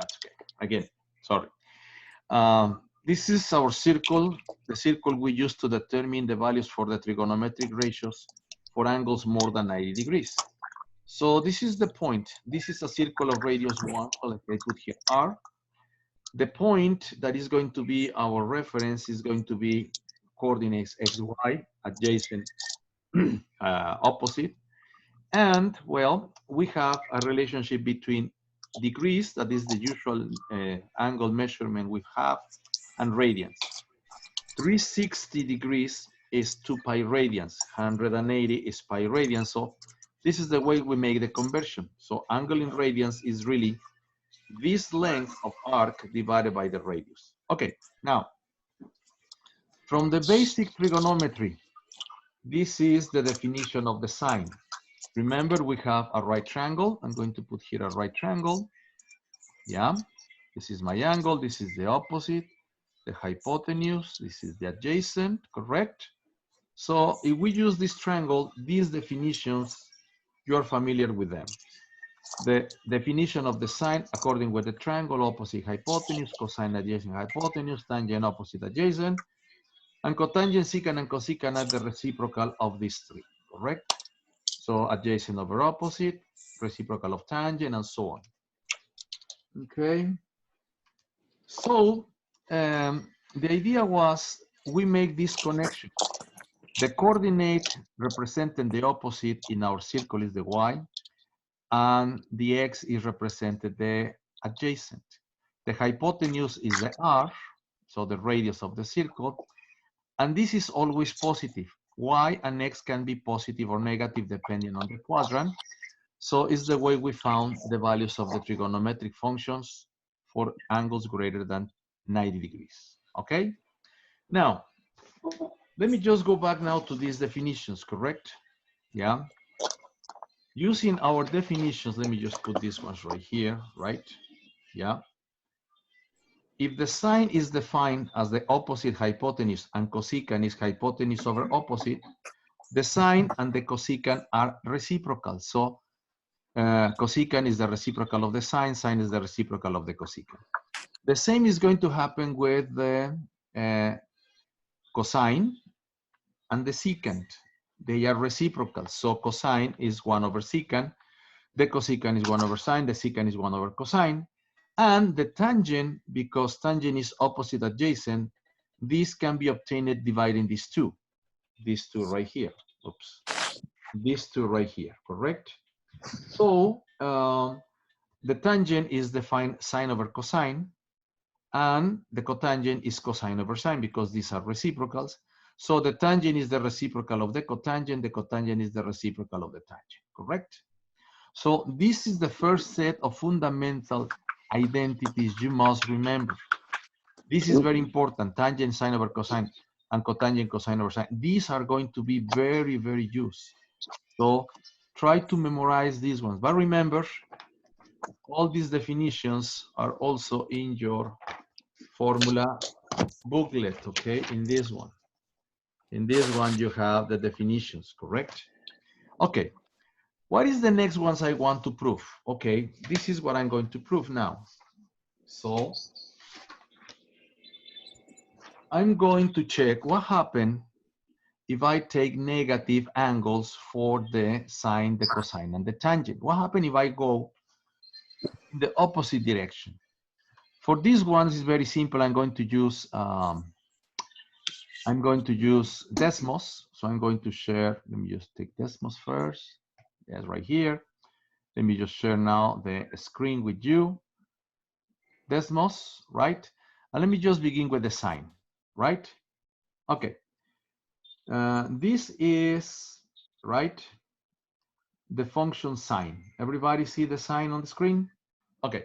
That's okay. Again, sorry. This is our circle, the circle we use to determine the values for the trigonometric ratios for angles more than 90 degrees. So this is the point. This is a circle of radius 1. So let's put here R. The point that is going to be our reference is going to be coordinates x, y, adjacent, opposite. And, well, we have a relationship between degrees, that is the usual angle measurement we have, and radians. 360 degrees is 2 pi radians, 180 is pi radians. So this is the way we make the conversion. So angle in radians is really this length of arc divided by the radius. Okay, now, from the basic trigonometry, this is the definition of the sine. Remember, we have a right triangle. I'm going to put here a right triangle. Yeah, this is my angle. This is the opposite, the hypotenuse. This is the adjacent, correct? So if we use this triangle, these definitions, you're familiar with them. The definition of the sine according with the triangle, opposite hypotenuse, cosine adjacent hypotenuse, tangent opposite adjacent, and cotangent, secant, and cosecant are the reciprocal of these three, correct? So adjacent over opposite, reciprocal of tangent, and so on. Okay. So the idea was we make this connection. The coordinate representing the opposite in our circle is the y, and the x is represented the adjacent. The hypotenuse is the r, so the radius of the circle, and this is always positive. Y and x can be positive or negative depending on the quadrant. So it's the way we found the values of the trigonometric functions for angles greater than 90 degrees, okay? Now, let me just go back now to these definitions, correct? Yeah. Using our definitions, let me just put these ones right here, right? Yeah. If the sine is defined as the opposite hypotenuse and cosecant is hypotenuse over opposite, the sine and the cosecant are reciprocal. So cosecant is the reciprocal of the sine, sine is the reciprocal of the cosecant. The same is going to happen with the cosine and the secant. They are reciprocal. So cosine is 1 over secant, the cosecant is 1 over sine, the secant is 1 over cosine. And the tangent, because tangent is opposite adjacent, this can be obtained dividing these two right here. Oops. These two right here, correct? So the tangent is defined sine over cosine, and the cotangent is cosine over sine because these are reciprocals. So the tangent is the reciprocal of the cotangent is the reciprocal of the tangent, correct? So this is the first set of fundamental identities you must remember. This is very important, tangent sine over cosine and cotangent cosine over sine. These are going to be very, very used. So try to memorize these ones. But remember, all these definitions are also in your formula booklet, okay, in this one. In this one, you have the definitions, correct? Okay, what is the next ones I want to prove? Okay, this is what I'm going to prove now. So I'm going to check what happened if I take negative angles for the sine, the cosine, and the tangent. What happened if I go in the opposite direction? For these ones, it's very simple. I'm going to use Desmos. So I'm going to share, let me just take Desmos first. Yes, right here. Let me just share now the screen with you. Desmos, right? And let me just begin with the sine, right? Okay. This is, right, the function sine. Everybody see the sine on the screen? Okay.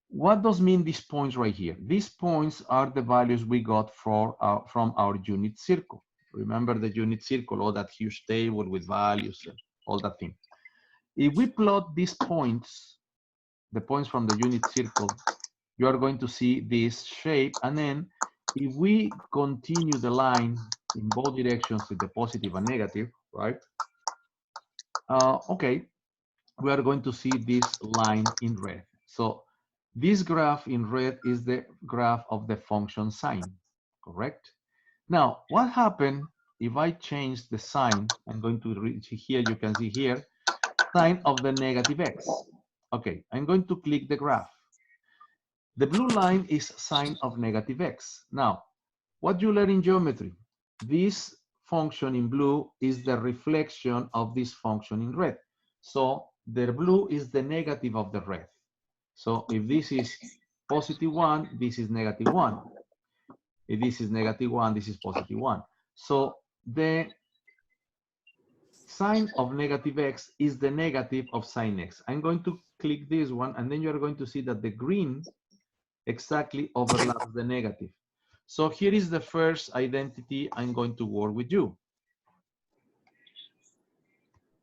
What does mean these points right here? These points are the values we got from our unit circle. Remember the unit circle, all that huge table with values and all that thing. If we plot these points, the points from the unit circle, you are going to see this shape. And then if we continue the line in both directions with the positive and negative, right? Okay, we are going to see this line in red. So This graph in red is the graph of the function sign, correct? Now, what happened if I change the sign? I'm going to reach here, you can see here, sign of the negative x. Okay, I'm going to click the graph. The blue line is sign of negative x. Now, what you learn in geometry, this function in blue is the reflection of this function in red. So the blue is the negative of the red. So if this is positive 1, this is negative 1. If this is negative 1, this is positive 1. So the sine of negative x is the negative of sine x. I'm going to click this one, and then you're going to see that the green exactly overlaps the negative. So here is the first identity I'm going to work with you.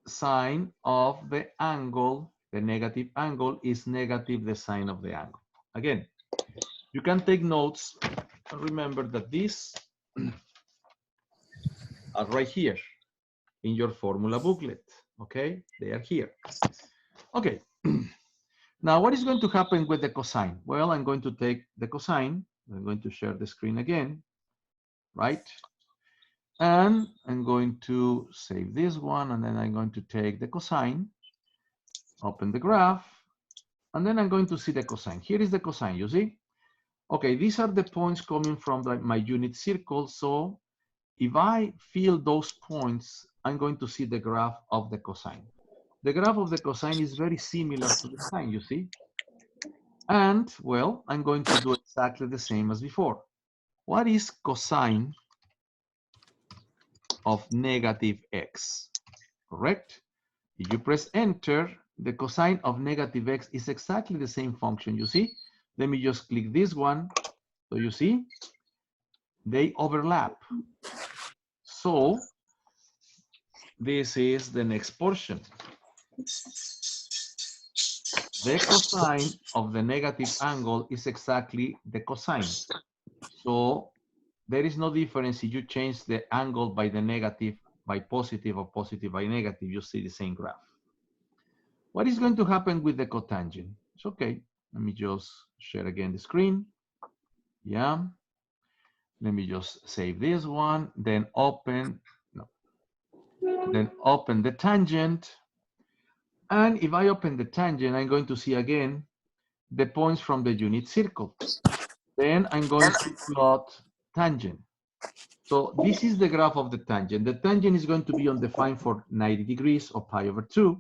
Sine of the angle, the negative angle, is negative the sine of the angle. Again, you can take notes and remember that these are right here in your formula booklet, okay? They are here. Okay, now what is going to happen with the cosine? Well, I'm going to take the cosine. I'm going to share the screen again, right? And I'm going to save this one, and then I'm going to take the cosine, open the graph, and then I'm going to see the cosine. Here is the cosine, you see? Okay, these are the points coming from my unit circle. So if I fill those points, I'm going to see the graph of the cosine. The graph of the cosine is very similar to the sine, you see? And, well, I'm going to do exactly the same as before. What is cosine of negative x? Correct? If you press enter, the cosine of negative x is exactly the same function, you see? Let me just click this one. So you see, they overlap. So this is the next portion. The cosine of the negative angle is exactly the cosine. So there is no difference if you change the angle by the negative by positive or positive by negative, you see the same graph. What is going to happen with the cotangent? It's okay. Let me just share again the screen. Yeah. Let me just save this one, then open, no, then open the tangent. And if I open the tangent, I'm going to see again the points from the unit circle. Then I'm going to plot tangent. So this is the graph of the tangent. The tangent is going to be undefined for 90 degrees or pi over 2.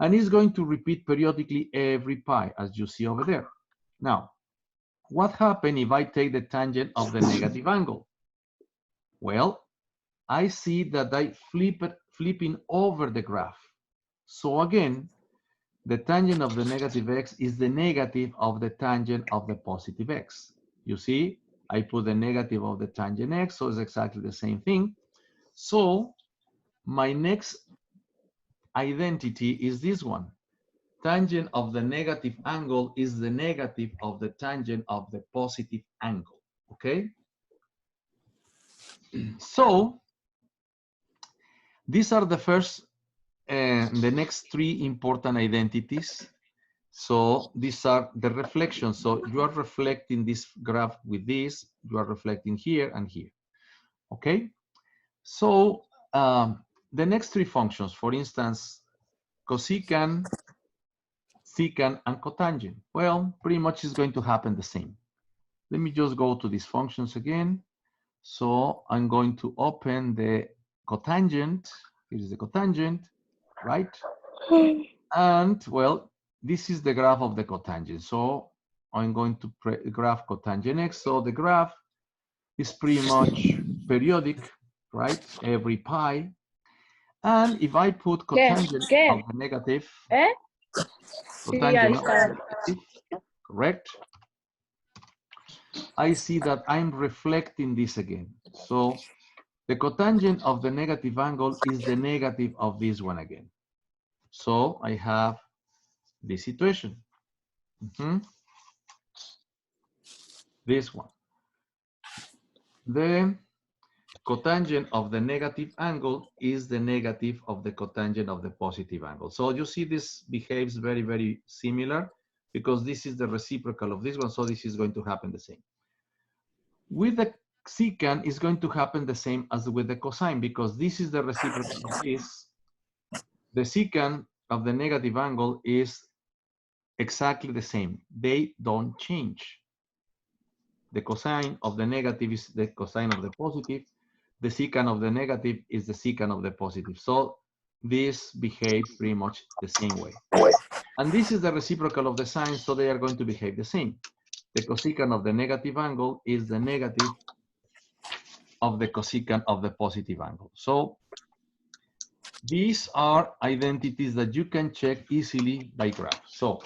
And it's going to repeat periodically every pi, as you see over there. Now, what happens if I take the tangent of the negative angle? Well, I see that I flipping over the graph. So again, the tangent of the negative x is the negative of the tangent of the positive x. You see, I put the negative of the tangent x, so it's exactly the same thing. So my next identity is this one. Tangent of the negative angle is the negative of the tangent of the positive angle, okay? So these are the first and the next three important identities. So these are the reflections. So you are reflecting this graph with this, you are reflecting here and here, okay? So the next three functions, for instance, cosecant, secant, and cotangent. Well, pretty much is going to happen the same. Let me just go to these functions again. So I'm going to open the cotangent. Here is the cotangent, right? And well, this is the graph of the cotangent. So I'm going to graph cotangent x. So the graph is pretty much periodic, right? Every pi. And if I put cotangent of the negative, cotangent of the negative, correct? I see that I'm reflecting this again. So the cotangent of the negative angle is the negative of this one again. So I have this situation. This one. The cotangent of the negative angle is the negative of the cotangent of the positive angle. So you see this behaves very, very similar. because this is the reciprocal of this one, so this is going to happen the same. With the secant, it's going to happen the same as with the cosine, because this is the reciprocal of this. The secant of the negative angle is exactly the same. They don't change. The cosine of the negative is the cosine of the positive. The secant of the negative is the secant of the positive. So this behaves pretty much the same way. And this is the reciprocal of the sine, so they are going to behave the same. The cosecant of the negative angle is the negative of the cosecant of the positive angle. So these are identities that you can check easily by graph. So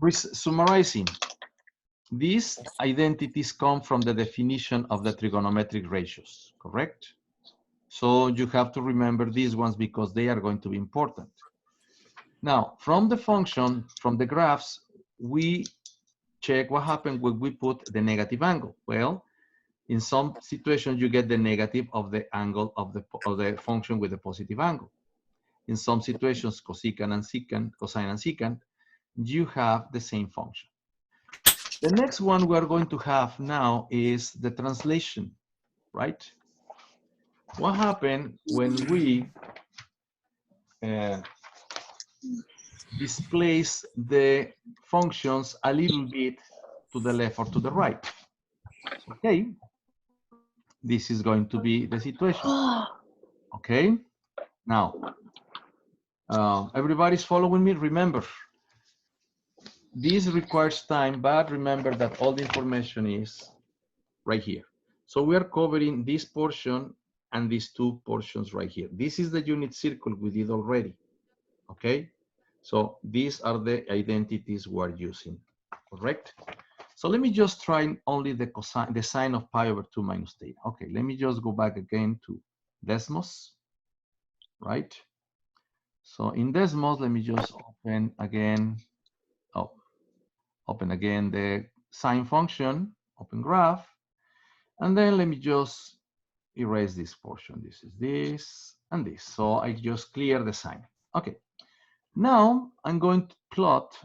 summarizing, these identities come from the definition of the trigonometric ratios, correct? So you have to remember these ones because they are going to be important. Now, from the function, from the graphs, we check what happened when we put the negative angle. Well, in some situations, you get the negative of the angle of the function with the positive angle. In some situations, cosecant and secant, cosine and secant, you have the same function. The next one we are going to have now is the translation, right? What happened when we displace the functions a little bit to the left or to the right? Okay, this is going to be the situation. Okay, now everybody's following me. Remember, this requires time, but remember that all the information is right here. So we are covering this portion and these two portions right here. This is the unit circle we did already. Okay, so these are the identities we're using, correct? So let me just try only the cosine, the sine of pi over 2 minus theta. Okay, let me just go back again to Desmos, right? So in Desmos, let me just open again, open again the sine function, open graph, and then let me just erase this portion. This is this and this. So I just clear the sine. Okay, now I'm going to plot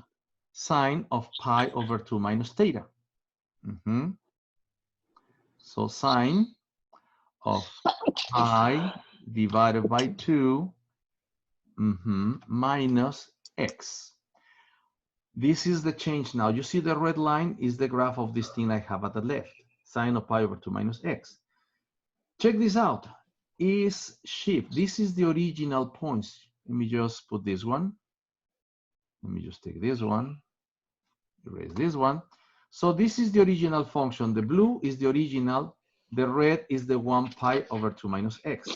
sine of pi over 2 minus theta. So sine of pi divided by 2 minus x. This is the change now. You see the red line is the graph of this thing I have at the left. Sine of pi over 2 minus x. Check this out. Is shift. This is the original points. Let me just put this one. Let me just take this one. Erase this one. So this is the original function. The blue is the original. The red is the 1 pi over 2 minus x.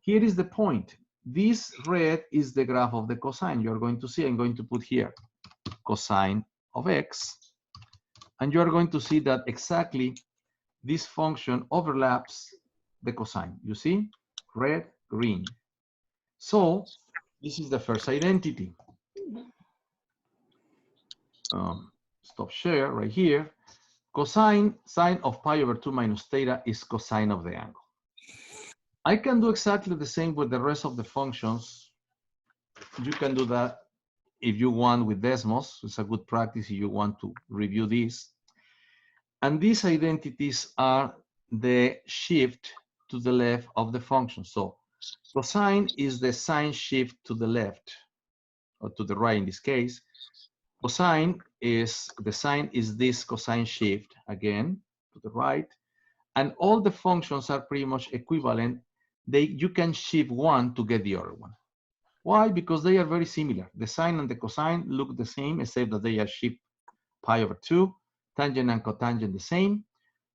Here is the point. This red is the graph of the cosine. You're going to see, I'm going to put here cosine of x. And you're going to see that exactly this function overlaps the cosine. You see? Red, green. So this is the first identity. Stop share right here. Cosine, sine of pi over 2 minus theta is cosine of the angle. I can do exactly the same with the rest of the functions. You can do that if you want with Desmos. It's a good practice if you want to review this. And these identities are the shift to the left of the function. So cosine is the sine shift to the left, or to the right in this case. Cosine is, the sine is this cosine shift, again, to the right. And all the functions are pretty much equivalent. You can shift one to get the other one. Why? Because they are very similar. The sine and the cosine look the same, except that they are shift pi over 2. Tangent and cotangent the same.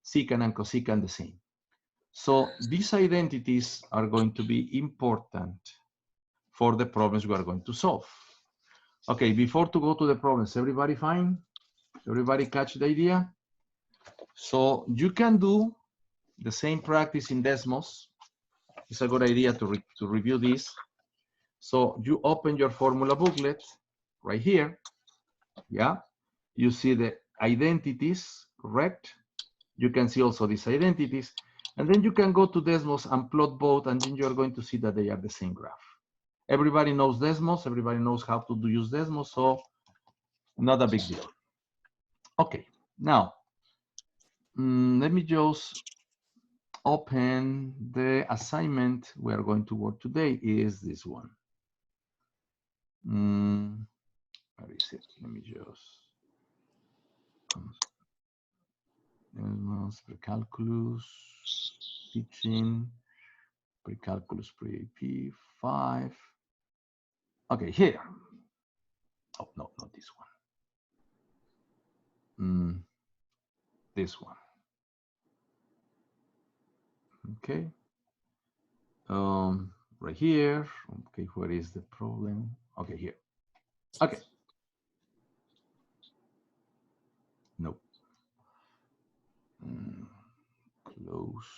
Secant and cosecant the same. So these identities are going to be important for the problems we are going to solve. Okay, before to go to the problems, everybody fine? Everybody catch the idea? So you can do the same practice in Desmos. It's a good idea to review this. So you open your formula booklet right here. Yeah, you see the identities, correct? You can see also these identities. And then you can go to Desmos and plot both, and then you're going to see that they are the same graph. Everybody knows Desmos. Everybody knows how to use Desmos. So Not a big deal. Okay, now let me just open the assignment we are going to work today. Is this one. Where is it? Let me just pre-calculus teaching, pre-calculus pre-AP 5. Okay, here. Oh no, not this one. This one. Okay. Right here. Okay, where is the problem? Okay, here. Okay. No. Close.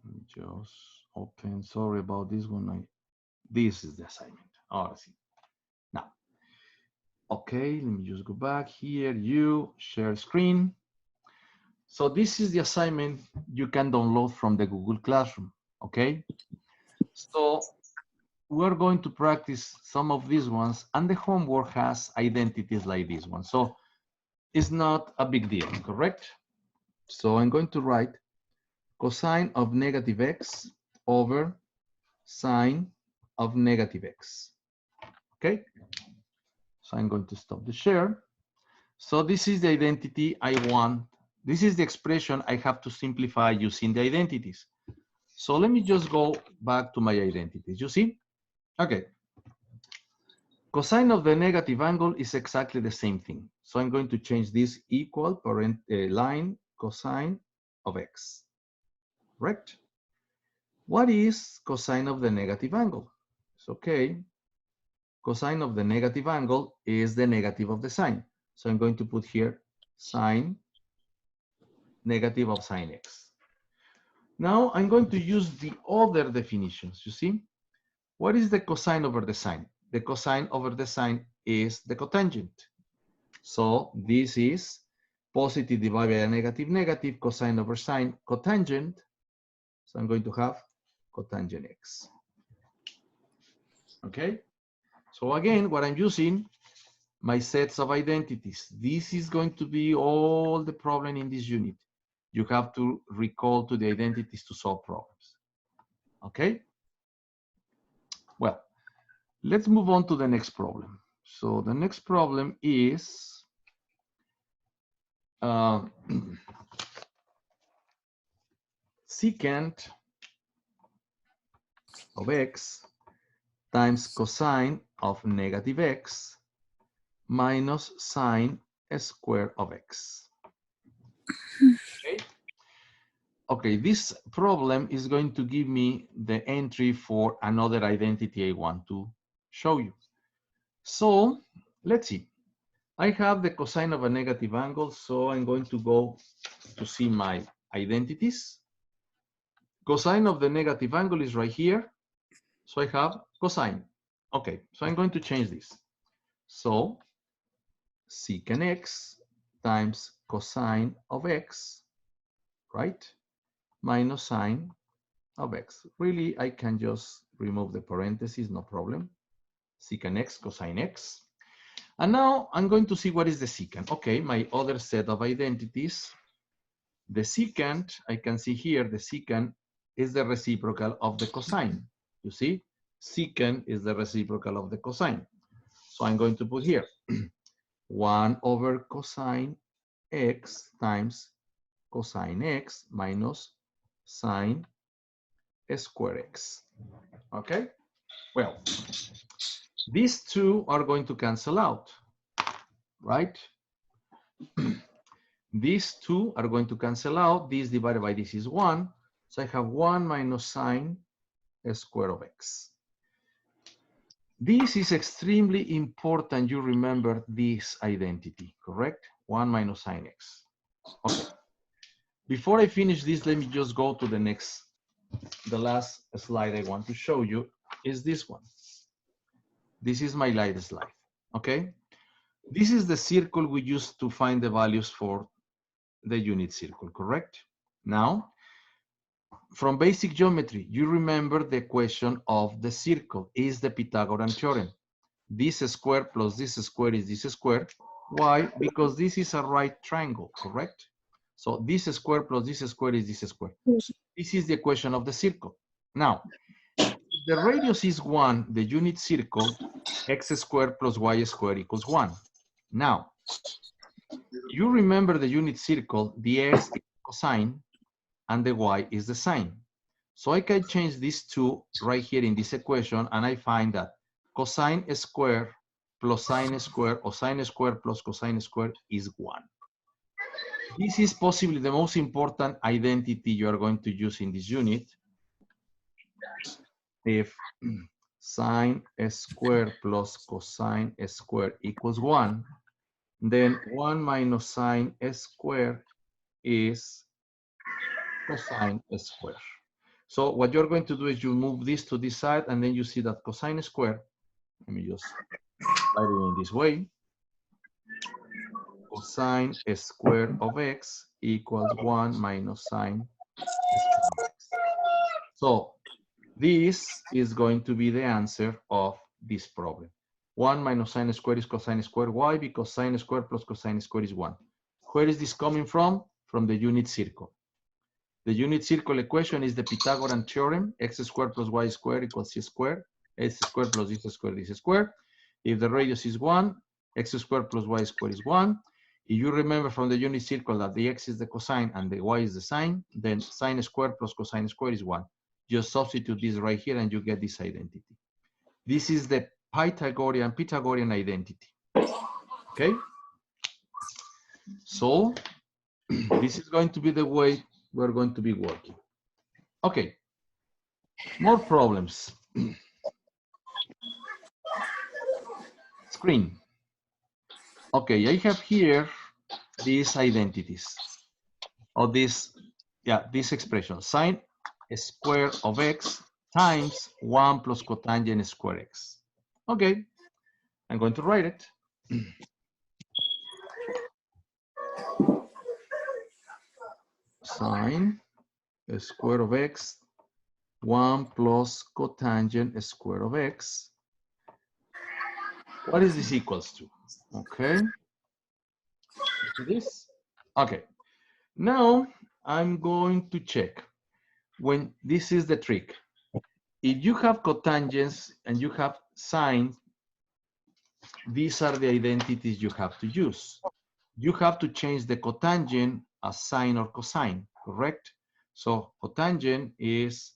Let me just open. Sorry about this one. This is the assignment. Oh, I see. Now. Okay, let me just go back here. You share screen. So this is the assignment you can download from the Google Classroom. Okay. So we're going to practice some of these ones, and the homework has identities like this one. So it's not a big deal, correct? So I'm going to write cosine of negative x over sine of negative x. Okay? So I'm going to stop the share. So this is the identity I want. This is the expression I have to simplify using the identities. So let me just go back to my identities. You see? Okay. Cosine of the negative angle is exactly the same thing. So I'm going to change this equal line cosine of x. Correct? What is cosine of the negative angle? It's okay. Cosine of the negative angle is the negative of the sine. So I'm going to put here sine negative of sine x. Now I'm going to use the other definitions. You see? What is the cosine over the sine? The cosine over the sine is the cotangent. So this is positive divided by a negative, negative, cosine over sine, cotangent. So I'm going to have cotangent x. Okay? So again, what I'm using, my sets of identities. This is going to be all the problem in this unit. You have to recall to the identities to solve problems. Okay? Well, let's move on to the next problem. So the next problem is secant of x times cosine of negative x minus sine square of x. Okay? Okay, this problem is going to give me the entry for another identity I want to show you. So let's see. I have the cosine of a negative angle, so I'm going to go to see my identities. Cosine of the negative angle is right here. So I have cosine. Okay, so I'm going to change this. So secant x times cosine of x, right? Minus sine of x. Really, I can just remove the parentheses, no problem. Secant x, cosine x. And now I'm going to see what is the secant. Okay, my other set of identities. The secant, I can see here, the secant is the reciprocal of the cosine. You see, secant is the reciprocal of the cosine. So I'm going to put here 1 over cosine x times cosine x minus sine square x. Okay? Well, these two are going to cancel out, right? These two are going to cancel out. This divided by this is 1. So I have 1 minus sine square of x. This is extremely important. You remember this identity, correct? 1 minus sine x. Okay. Before I finish this, let me just go to the last slide I want to show you is this one. This is my last slide, okay? This is the circle we used to find the values for the unit circle, correct? Now, from basic geometry, you remember the equation of the circle is the Pythagorean theorem. This square plus this square is this square. Why? Because this is a right triangle, correct? So this square plus this square is this square. This is the equation of the circle. Now, if the radius is 1, the unit circle, x squared plus y squared equals 1. Now, you remember the unit circle, the x is cosine and the y is the sine. So I can change these two right here in this equation, and I find that cosine squared plus sine squared, or sine squared plus cosine squared is 1. This is possibly the most important identity you are going to use in this unit. If sine squared plus cosine squared equals 1, then 1 minus sine squared is cosine squared. So what you're going to do is you move this to this side, and then you see that cosine squared, let me just write it in this way, cosine squared of x equals 1 minus sine squared of x. So this is going to be the answer of this problem. 1 minus sine squared is cosine squared. Why? Because sine squared plus cosine squared is 1. Where is this coming from? From the unit circle. The unit circle equation is the Pythagorean theorem, x squared plus y squared equals c squared, s squared plus this squared is squared. If the radius is 1, x squared plus y squared is 1. If you remember from the unit circle that the x is the cosine and the y is the sine, then sine squared plus cosine squared is 1. Just substitute this right here and you get this identity. This is the Pythagorean identity. Okay? So this is going to be the way we're going to be working. Okay, more problems. Screen. Okay, I have here these identities, or this expression, sine square of x times 1 plus cotangent square x. Okay, I'm going to write it. Sine square of x, 1 plus cotangent square of x. What is this equals to? Okay. This. Okay. Now I'm going to check when this is the trick. If you have cotangents and you have sine, these are the identities you have to use. You have to change the cotangent as sine or cosine, correct? So cotangent is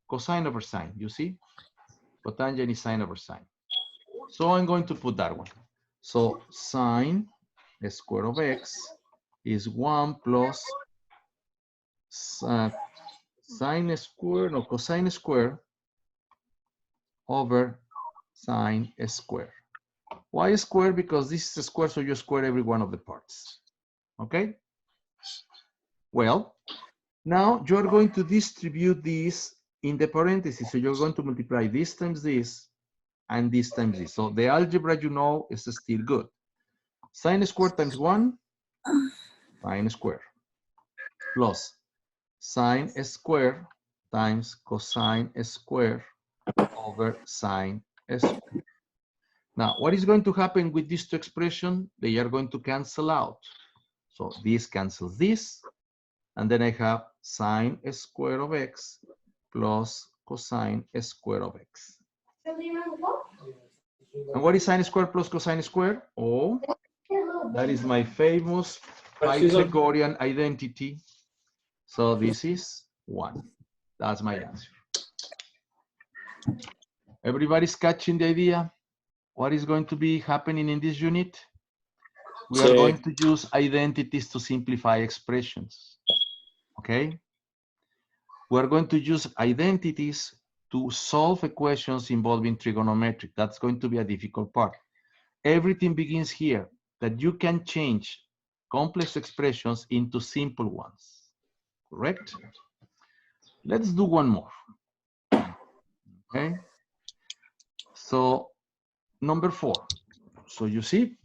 cosine over sine, you see? Cotangent is sine over sine. So I'm going to put that one. So sine square of x is 1 plus sine square, no, cosine square over sine square. Why square? Because this is a square, so you square every one of the parts. Okay? Well, now you're going to distribute this in the parentheses. So you're going to multiply this times this and this times this. So the algebra you know is still good. Sine squared times 1, sine square, plus sine square times cosine square over sine square. Now, what is going to happen with these two expressions? They are going to cancel out. So this cancels this, and then I have sine square of x plus cosine square of x. And what is sine square plus cosine square? Oh, that is my famous Pythagorean identity. So this is 1. That's my answer. Everybody's catching the idea? What is going to be happening in this unit? We are going to use identities to simplify expressions. Okay? We're going to use identities to solve equations involving trigonometry. That's going to be a difficult part. Everything begins here, that you can change complex expressions into simple ones. Correct? Let's do one more. Okay? So, number 4. So you see,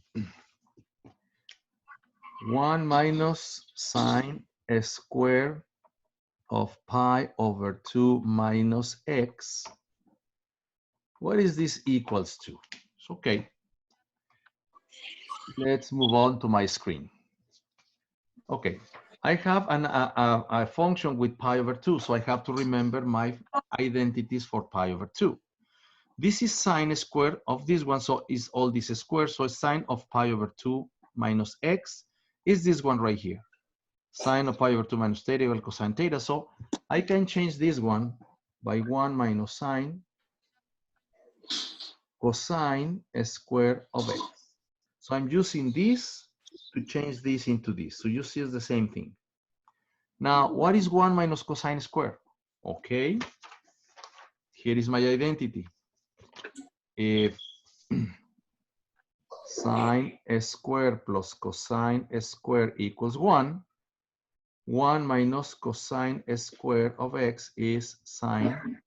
1 minus sine square of pi over 2 minus x. What is this equals to? It's okay. let's move on to my screen. Okay, I have a function with pi over 2, so I have to remember my identities for pi over 2. This is sine squared of this one, so is all this square, so sine of pi over 2 minus x is this one right here. Sine of pi over 2 minus theta equal cosine theta, so I can change this one by 1 minus sine cosine square of x. So I'm using this to change this into this. So you see it's the same thing. Now, what is 1 minus cosine square? Okay, here is my identity. If sine square plus cosine square equals 1, 1 minus cosine square of x is sine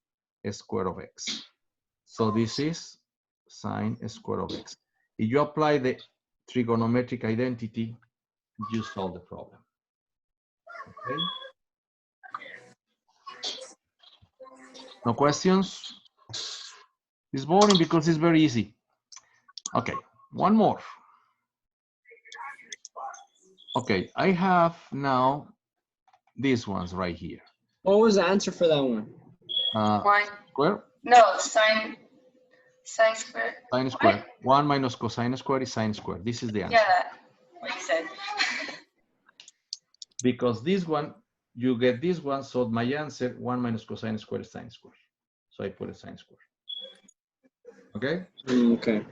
square of x. So this is sine square of x. If you apply the trigonometric identity, you solve the problem. Okay. No questions? It's boring because it's very easy. Okay, one more. Okay, I have now these ones right here. What was the answer for that one? Square? No, sine square. Sine square. 1 minus cosine square is sine square. This is the answer. Yeah, what you said. Because this one, you get this one, so my answer, 1 minus cosine square is sine square. So I put a sine square. Okay? Okay.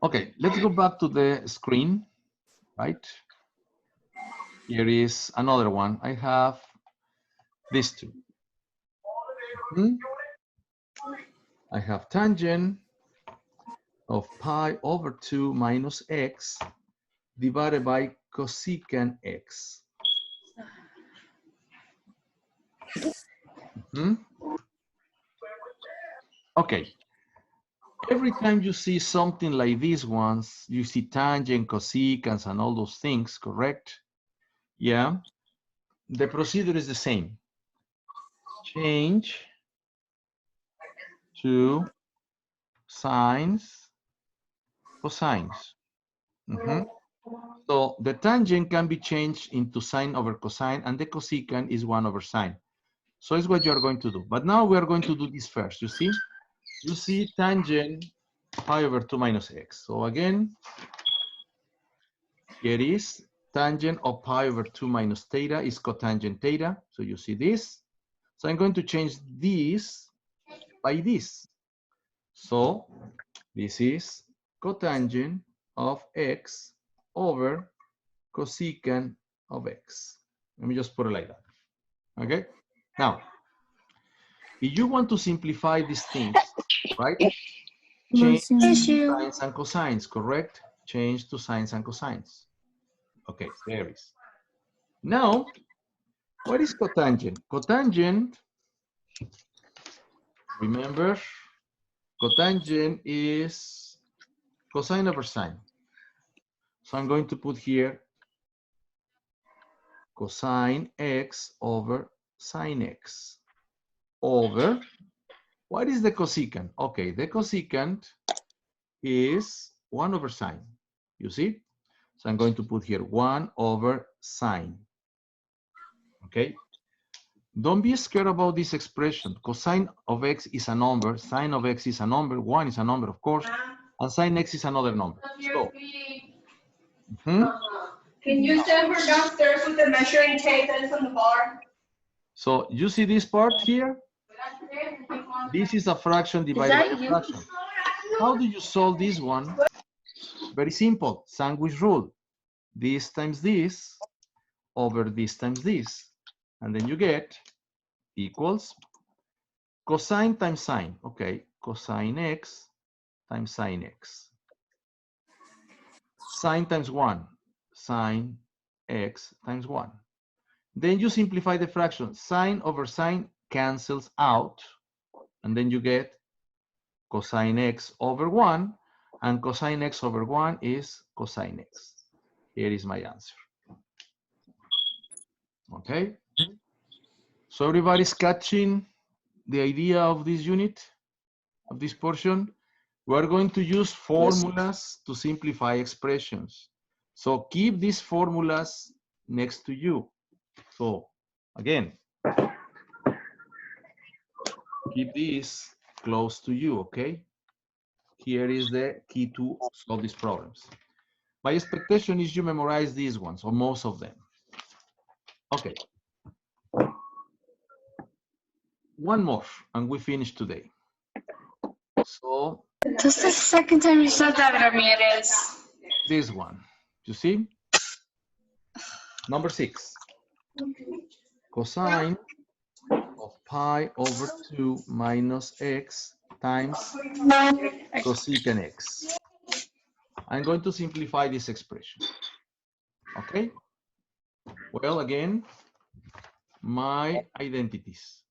Okay, let's go back to the screen, right? Here is another one. I have these two. I have tangent of pi over 2 minus x divided by cosecant x. Okay. Every time you see something like these ones, you see tangent, cosecants, and all those things, correct? Yeah. The procedure is the same. Change to sines, cosines. So the tangent can be changed into sine over cosine, and the cosecant is 1 over sine. So it's what you're going to do. But now we are going to do this first, you see? You see tangent pi over 2 minus x. So again, here is tangent of pi over 2 minus theta is cotangent theta. So you see this. So I'm going to change this by this. So this is cotangent of x over cosecant of x. Let me just put it like that. Okay? Now, if you want to simplify these things, right? Change to sines and cosines, correct? Change to sines and cosines. Okay, there is. Now, what is cotangent? Cotangent, remember, cotangent is cosine over sine. So I'm going to put here cosine x over sine x over, what is the cosecant? Okay, the cosecant is 1 over sine, you see? So I'm going to put here 1 over sine, okay? Don't be scared about this expression. Cosine of x is a number, sine of x is a number, 1 is a number, of course, and sine x is another number. So, Can you send her downstairs with the measuring tape that's on the bar? So you see this part here? This is a fraction divided by a fraction. How do you solve this one? Very simple, sandwich rule. This times this over this times this. And then you get equals cosine times sine. Okay, cosine x times sine x. Sine times 1, sine x times 1. Then you simplify the fraction. Sine over sine cancels out. And then you get cosine x over 1. And cosine x over 1 is cosine x. Here is my answer. Okay? So everybody's catching the idea of this unit, of this portion. We're going to use formulas to simplify expressions. So keep these formulas next to you. So again, keep these close to you, okay? Here is the key to solve these problems. My expectation is you memorize these ones, or most of them. Okay. One more, and we finish today. So This is the second time you said that, Ramirez. this one, you see? Number 6. Cosine of pi over 2 minus x times cosecant x. I'm going to simplify this expression. Okay? Well, again, my identities.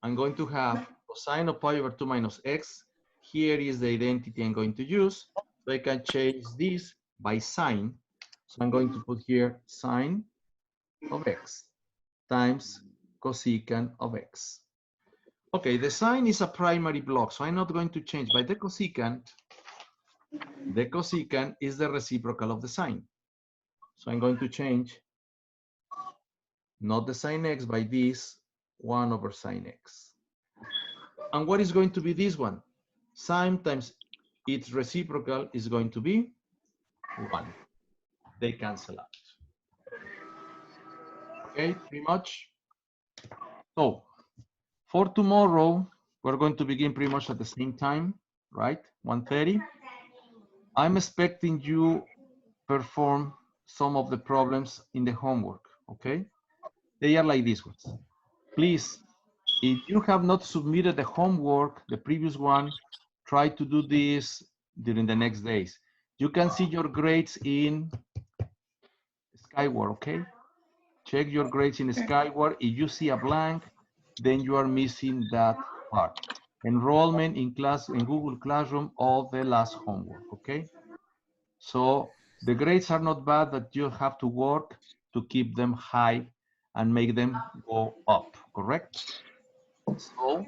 I'm going to have cosine of pi over 2 minus x. Here is the identity I'm going to use. So I can change this by sine. So I'm going to put here sine of x times cosecant of x. Okay, the sine is a primary block, so I'm not going to change. By the cosecant is the reciprocal of the sine. So I'm going to change not the sine x by this 1 over sine x. And what is going to be this one? Sine times its reciprocal is going to be 1. They cancel out. Okay, pretty much. So for tomorrow, we're going to begin pretty much at the same time, right? 1:30. I'm expecting you perform some of the problems in the homework, okay? They are like these ones. Please, if you have not submitted the homework, the previous one, try to do this during the next days. You can see your grades in Skyward, okay? Check your grades in Skyward. If you see a blank, then you are missing that part. Enrollment in class in Google Classroom, all the last homework, okay? So the grades are not bad, but you have to work to keep them high and make them go up, correct? So